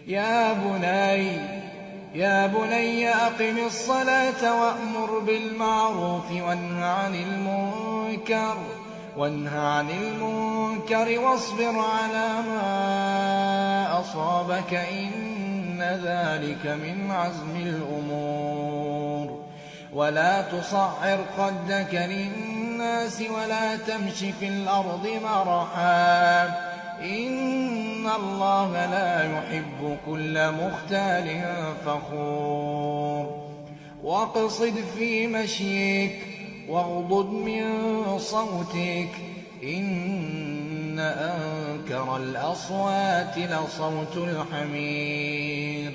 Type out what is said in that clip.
يا بني أقم الصلاة وأمر بالمعروف وانه عن المنكر واصبر على ما أصابك إن ذلك من عزم الأمور. ولا تصعر خدك للناس ولا تمش في الأرض مرحا إن الله لا يحب كل مختال فخور. واقصد في مشيك واغضض من صوتك إن أنكر الأصوات لصوت الحمير.